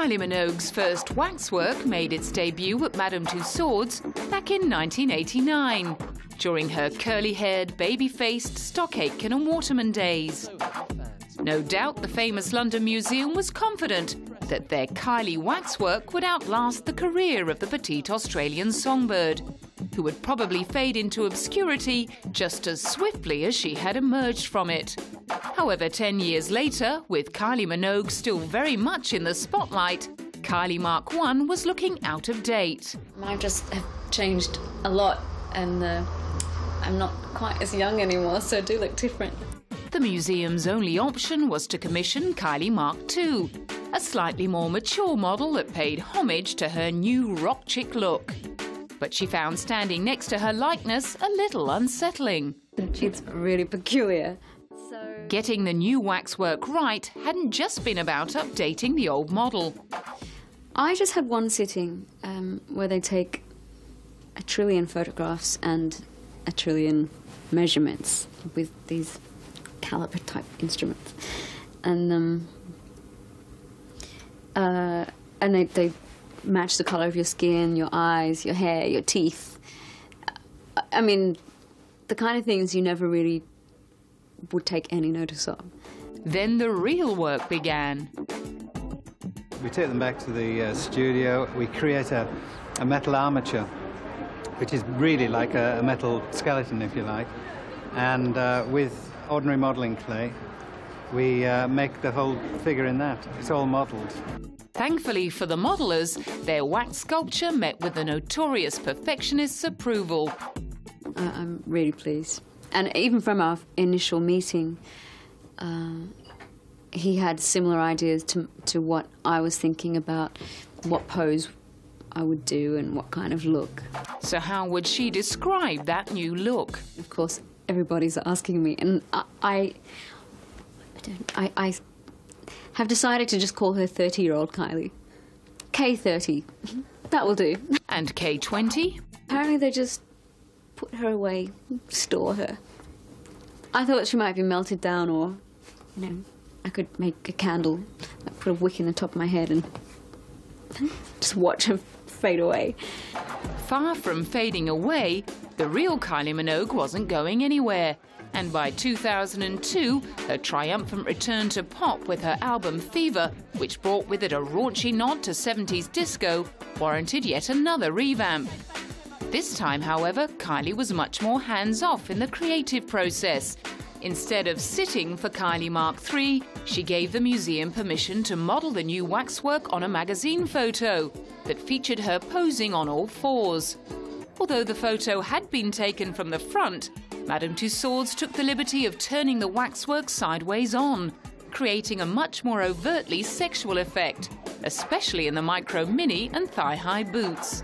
Kylie Minogue's first waxwork made its debut at Madame Tussauds back in 1989, during her curly-haired, baby-faced Stock Aitken and Waterman days. No doubt the famous London Museum was confident that their Kylie waxwork would outlast the career of the petite Australian songbird, who would probably fade into obscurity just as swiftly as she had emerged from it. However, 10 years later, with Kylie Minogue still very much in the spotlight, Kylie Mark I was looking out of date. I just have changed a lot, and I'm not quite as young anymore, so I do look different. The museum's only option was to commission Kylie Mark II, a slightly more mature model that paid homage to her new rock chick look. But she found standing next to her likeness a little unsettling. It's really peculiar. Getting the new waxwork right hadn't just been about updating the old model. I just had one sitting where they take 1 trillion photographs and 1 trillion measurements with these caliper type instruments, and they match the colour of your skin, your eyes, your hair, your teeth. I mean, the kind of things you never really would take any notice of. Then the real work began. We take them back to the studio. We create a metal armature, which is really like a metal skeleton, if you like. And with ordinary modelling clay, we make the whole figure in that. It's all modelled. Thankfully for the modellers, their wax sculpture met with the notorious perfectionist's approval. I'm really pleased. And even from our initial meeting, he had similar ideas to what I was thinking about, what pose I would do and what kind of look. So how would she describe that new look? Of course, everybody's asking me, and I have decided to just call her 30-year-old Kylie. K30. That will do. And K20? Apparently they just put her away, store her. I thought she might be melted down, or, you know, I could make a candle, put a wick in the top of my head and just watch her fade away. Far from fading away, the real Kylie Minogue wasn't going anywhere. And by 2002, her triumphant return to pop with her album Fever, which brought with it a raunchy nod to 70s disco, warranted yet another revamp. This time, however, Kylie was much more hands-off in the creative process. Instead of sitting for Kylie Mark III, she gave the museum permission to model the new waxwork on a magazine photo that featured her posing on all fours. Although the photo had been taken from the front, Madame Tussauds took the liberty of turning the waxwork sideways on, creating a much more overtly sexual effect, especially in the micro mini and thigh-high boots.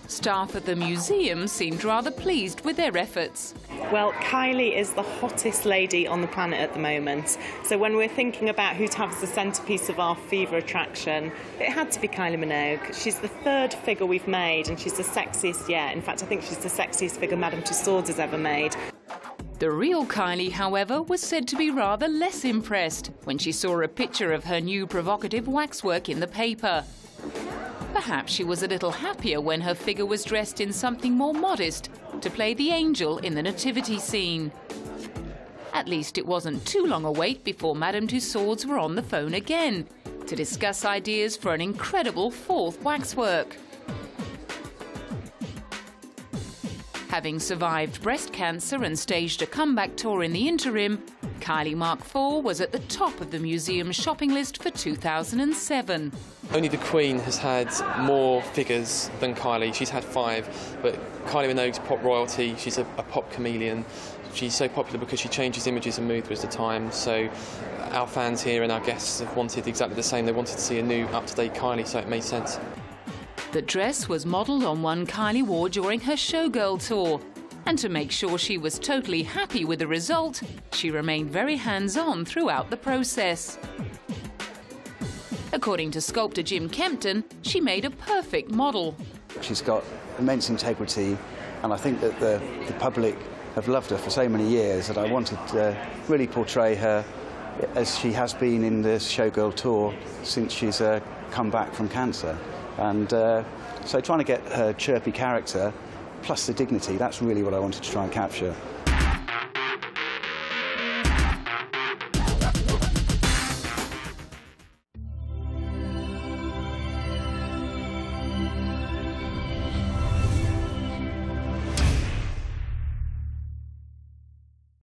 Staff at the museum seemed rather pleased with their efforts. Well, Kylie is the hottest lady on the planet at the moment. So when we're thinking about who to have as the centrepiece of our Fever attraction, it had to be Kylie Minogue. She's the third figure we've made, and she's the sexiest yet. In fact, I think she's the sexiest figure Madame Tussauds has ever made. The real Kylie, however, was said to be rather less impressed when she saw a picture of her new provocative waxwork in the paper. Perhaps she was a little happier when her figure was dressed in something more modest to play the angel in the nativity scene. At least it wasn't too long a wait before Madame Tussauds were on the phone again to discuss ideas for an incredible fourth waxwork. Having survived breast cancer and staged a comeback tour in the interim, Kylie Mark IV was at the top of the museum's shopping list for 2007. Only the Queen has had more figures than Kylie. She's had 5, but Kylie Minogue's pop royalty. She's a pop chameleon. She's so popular because she changes images and moods with the time. So our fans here and our guests have wanted exactly the same. They wanted to see a new, up-to-date Kylie, so it made sense. The dress was modelled on one Kylie wore during her Showgirl tour. And to make sure she was totally happy with the result, she remained very hands-on throughout the process. According to sculptor Jim Kempton, she made a perfect model. She's got immense integrity, and I think that the public have loved her for so many years that I wanted to really portray her as she has been in the Showgirl tour since she's come back from cancer. And so trying to get her chirpy character plus the dignity, that's really what I wanted to try and capture.